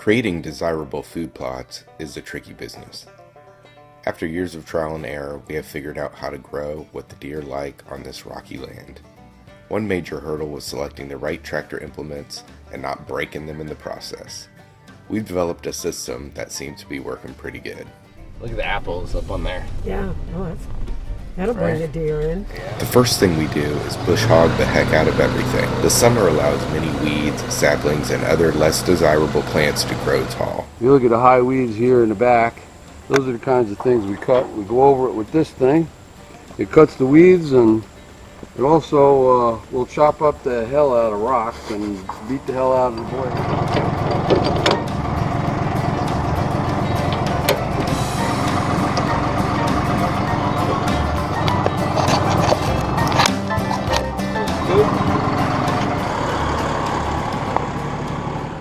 Creating desirable food plots is a tricky business. After years of trial and error, we have figured out how to grow what the deer like on this rocky land. One major hurdle was selecting the right tractor implements and not breaking them in the process. We've developed a system that seems to be working pretty good. Look at the apples up on there. Yeah, that'll bring the deer in. The first thing we do is bush hog the heck out of everything. The summer allows many weeds, saplings, and other less desirable plants to grow tall. If you look at the high weeds here in the back, those are the kinds of things we cut. We go over it with this thing. It cuts the weeds, and it also will chop up the hell out of rocks and beat the hell out of the boy.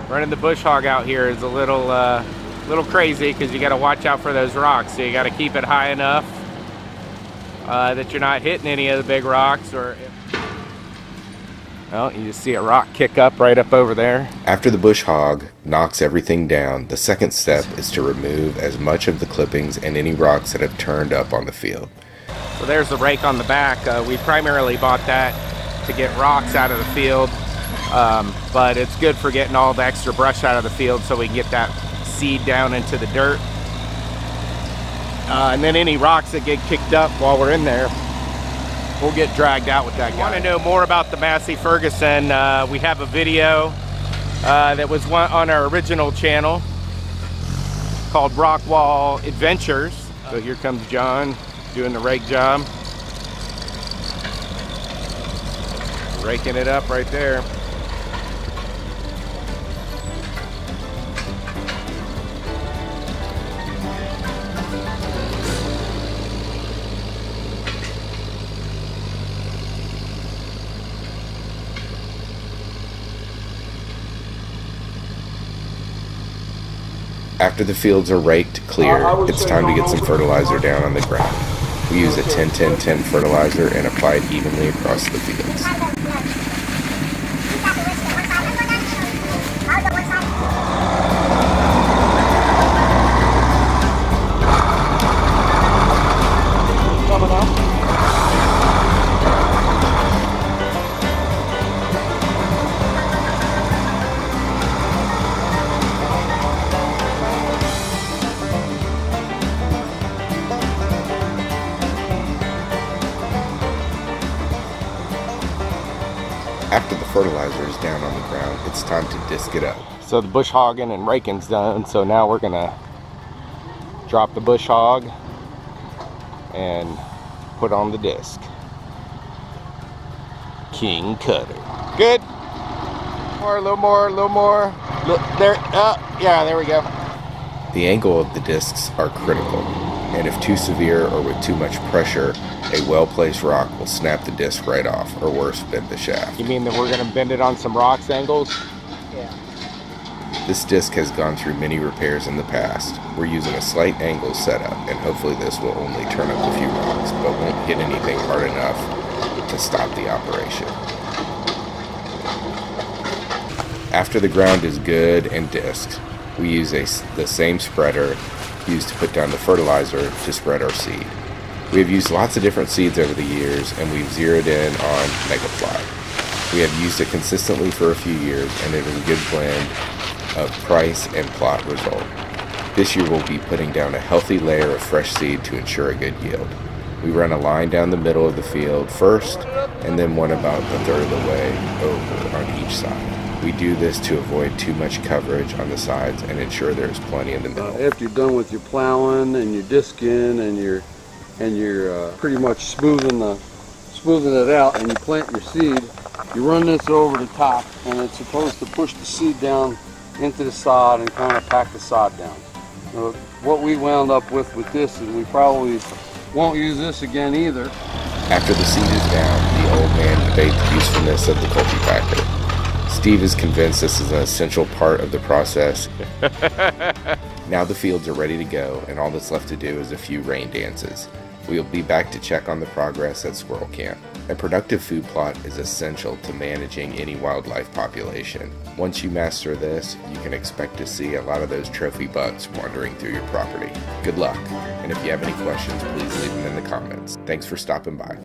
Running the bush hog out here is a little crazy because you got to watch out for those rocks. So you got to keep it high enough that you're not hitting any of the big rocks. Well, you just see a rock kick up right up over there. After the bush hog knocks everything down, the second step is to remove as much of the clippings and any rocks that have turned up on the field. So there's the rake on the back. We primarily bought that to get rocks out of the field. But it's good for getting all the extra brush out of the field so we can get that seed down into the dirt. And then any rocks that get kicked up while we're in there, we'll get dragged out with that guy. If you want to know more about the Massey Ferguson, we have a video that was on our original channel called Rock Wall Adventures. So here comes John doing the rake job. Raking it up right there. After the fields are raked clear, it's time to get some fertilizer down on the ground. We use a 10-10-10 fertilizer and apply it evenly across the fields. After the fertilizer is down on the ground, it's time to disc it up. So the bush hogging and raking's done, so now we're gonna drop the bush hog and put on the disc. King Cutter. Good. More, a little more, a little more. Look, there, yeah, there we go. The angle of the discs are critical, and if too severe or with too much pressure, a well-placed rock will snap the disc right off, or worse, bend the shaft. You mean that we're gonna bend it on some rocks angles? Yeah. This disc has gone through many repairs in the past. We're using a slight angle setup, and hopefully this will only turn up a few rocks, but won't hit anything hard enough to stop the operation. After the ground is good and disked, we use the same spreader used to put down the fertilizer to spread our seed. We have used lots of different seeds over the years, and we've zeroed in on Megaplot. We have used it consistently for a few years, and it is a good blend of price and plot result. This year we'll be putting down a healthy layer of fresh seed to ensure a good yield. We run a line down the middle of the field first, and then one about a third of the way over on each side. We do this to avoid too much coverage on the sides and ensure there's plenty in the middle. After you're done with your plowing and your disking and you're pretty much smoothing it out, and you plant your seed, you run this over the top, and it's supposed to push the seed down into the sod and kind of pack the sod down. What we wound up with this is we probably won't use this again either. After the seed is down, the old man debates the usefulness of the cultipacker. Steve is convinced this is an essential part of the process. Now the fields are ready to go, and all that's left to do is a few rain dances. We'll be back to check on the progress at squirrel camp. A productive food plot is essential to managing any wildlife population. Once you master this, you can expect to see a lot of those trophy bucks wandering through your property. Good luck, and if you have any questions, please leave them in the comments. Thanks for stopping by.